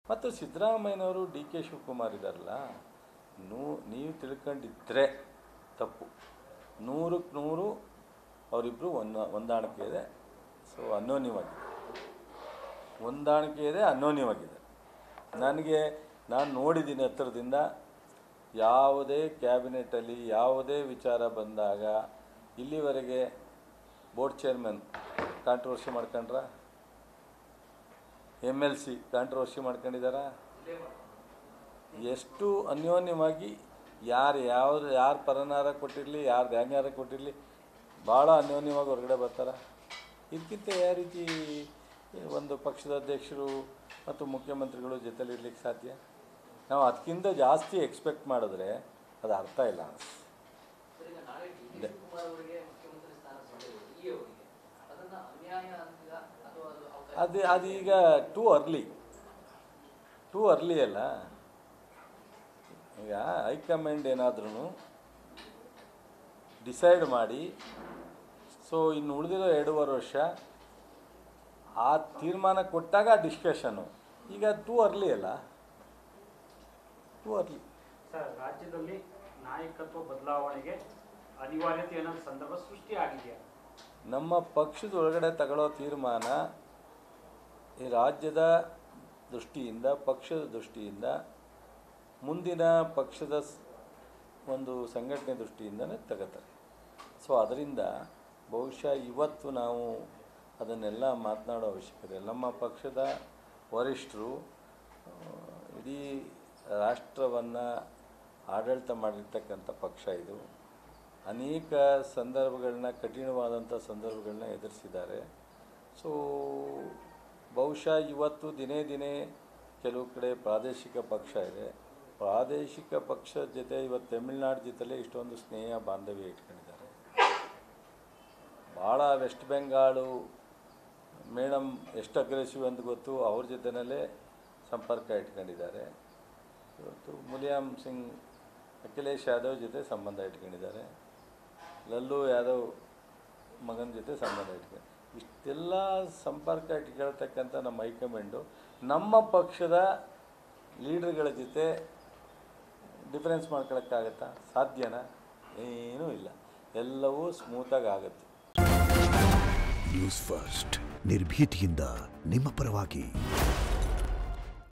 ಮತ್ತು ಸಿದ್ದರಾಮಯ್ಯನವರು D K Shivakumar ಇದ್ದಾರಲ್ಲ, ನೀವು ತಿಳ್ಕೊಂಡಿದ್ರೆ ತಪ್ಪು. 100ಕ್ಕೆ 100 ಅವರಿಬ್ಬರು ಹೊಂದಾಣಿಕೆ ಇದೆ. ಸೊ ಅನ್ಯೋನ್ಯವಾಗಿದೆ, ಹೊಂದಾಣಿಕೆ ಇದೆ, ಅನ್ಯೋನ್ಯವಾಗಿದೆ. ನಾನು ನೋಡಿದ್ದೀನಿ ಹತ್ತಿರದಿಂದ. ಯಾವುದೇ ಕ್ಯಾಬಿನೆಟಲ್ಲಿ ಯಾವುದೇ ವಿಚಾರ ಬಂದಾಗ ಇಲ್ಲಿವರೆಗೆ ಬೋರ್ಡ್ ಚೇರ್ಮನ್ ಕಾಂಟ್ರವರ್ಸಿ ಮಾಡ್ಕೊಂಡ್ರ, MLC ಕಾಂಟ್ರವರ್ಸಿ ಮಾಡ್ಕೊಂಡಿದ್ದಾರಾ? ಎಷ್ಟು ಅನ್ಯೋನ್ಯವಾಗಿ ಯಾರು ಪರನಾರ ಕೊಟ್ಟಿರಲಿ, ಯಾರು ಧ್ಯಾನ್ಯಾರ ಕೊಟ್ಟಿರಲಿ, ಭಾಳ ಅನ್ಯೋನ್ಯವಾಗಿ ಹೊರಗಡೆ ಬರ್ತಾರೆ. ಇದಕ್ಕಿಂತ ಯಾವ ರೀತಿ ಒಂದು ಪಕ್ಷದ ಅಧ್ಯಕ್ಷರು ಮತ್ತು ಮುಖ್ಯಮಂತ್ರಿಗಳು ಜೊತೆಲಿರ್ಲಿಕ್ಕೆ ಸಾಧ್ಯ? ನಾವು ಅದಕ್ಕಿಂತ ಜಾಸ್ತಿ ಎಕ್ಸ್ಪೆಕ್ಟ್ ಮಾಡಿದ್ರೆ ಅದು ಅರ್ಥ ಇಲ್ಲ. ಅದು ಈಗ ಟೂ ಅರ್ಲಿ ಅಲ್ಲ. ಈಗ ಹೈಕಮಾಂಡ್ ಏನಾದ್ರೂ ಡಿಸೈಡ್ ಮಾಡಿ, ಸೊ ಇನ್ನು ಉಳಿದಿರೋ 2.5 ವರ್ಷ ಆ ತೀರ್ಮಾನ ಕೊಟ್ಟಾಗ ಡಿಸ್ಕಷನ್ನು. ಈಗ ಟೂ ಅರ್ಲಿ ಅಲ್ಲ, ಟೂ ಅರ್ಲಿ. ಸರ್, ರಾಜ್ಯದಲ್ಲಿ ನಾಯಕತ್ವ ಬದಲಾವಣೆಗೆ ಅನಿವಾರ್ಯತೆ ಏನಾದರೂ ಸಂದರ್ಭ ಸೃಷ್ಟಿ ಆಗಿದೆಯಾ? ನಮ್ಮ ಪಕ್ಷದ ಒಳಗಡೆ ತಗೊಳ್ಳೋ ತೀರ್ಮಾನ ಈ ರಾಜ್ಯದ ದೃಷ್ಟಿಯಿಂದ, ಪಕ್ಷದ ದೃಷ್ಟಿಯಿಂದ, ಮುಂದಿನ ಪಕ್ಷದ ಒಂದು ಸಂಘಟನೆ ದೃಷ್ಟಿಯಿಂದನೇ ತಗೋತಾರೆ. ಸೊ ಅದರಿಂದ ಬಹುಶಃ ಇವತ್ತು ನಾವು ಅದನ್ನೆಲ್ಲ ಮಾತನಾಡೋ ಅವಶ್ಯಕತೆ ಇಲ್ಲ. ನಮ್ಮ ಪಕ್ಷದ ವರಿಷ್ಠರು ಇಡೀ ರಾಷ್ಟ್ರವನ್ನು ಆಡಳಿತ ಮಾಡಿರ್ತಕ್ಕಂಥ ಪಕ್ಷ ಇದು. ಅನೇಕ ಸಂದರ್ಭಗಳನ್ನ, ಕಠಿಣವಾದಂಥ ಸಂದರ್ಭಗಳನ್ನ ಎದುರಿಸಿದ್ದಾರೆ. ಸೊ ಬಹುಶಃ ಇವತ್ತು ದಿನೇ ದಿನೇ ಕೆಲವು ಕಡೆ ಪ್ರಾದೇಶಿಕ ಪಕ್ಷ ಇದೆ. ಪ್ರಾದೇಶಿಕ ಪಕ್ಷದ ಜೊತೆ ಇವತ್ತು ತಮಿಳ್ನಾಡು ಜೊತೆಲೇ ಇಷ್ಟೊಂದು ಸ್ನೇಹ ಬಾಂಧವ್ಯ ಇಟ್ಕೊಂಡಿದ್ದಾರೆ. ಭಾಳ ವೆಸ್ಟ್ ಬೆಂಗಾಳು ಮೇಡಮ್ ಎಷ್ಟು ಅಗ್ರೆಸಿವ್ ಅಂತ ಗೊತ್ತು, ಅವ್ರ ಜೊತೆಯಲ್ಲೇ ಸಂಪರ್ಕ ಇಟ್ಕೊಂಡಿದ್ದಾರೆ. ಇವತ್ತು ಮುಲಾಯಂ ಸಿಂಗ್, ಅಖಿಲೇಶ್ ಯಾದವ್ ಜೊತೆ ಸಂಬಂಧ ಇಟ್ಕೊಂಡಿದ್ದಾರೆ. ಲಲ್ಲೂ ಯಾದವ್ ಮಗನ ಜೊತೆ ಸಂಬಂಧ ಇಟ್ಕೊಂಡು, ಇಷ್ಟೆಲ್ಲ ಸಂಪರ್ಕ ಇಟ್ಕೊಳ್ತಕ್ಕಂಥ ನಮ್ಮ ಹೈಕಮಾಂಡು ನಮ್ಮ ಪಕ್ಷದ ಲೀಡರ್ಗಳ ಜೊತೆ ಡಿಫರೆನ್ಸ್ ಮಾಡ್ಕೊಳಕ್ಕಾಗತ್ತಾ? ಸಾಧ್ಯನಾ? ಏನೂ ಇಲ್ಲ. ಎಲ್ಲವೂ ಸ್ಮೂತಾಗಿ ಆಗುತ್ತೆ. ನ್ಯೂಸ್ ಫಸ್ಟ್, ನಿರ್ಭೀತಿಯಿಂದ ನಿಮ್ಮ ಪರವಾಗಿ.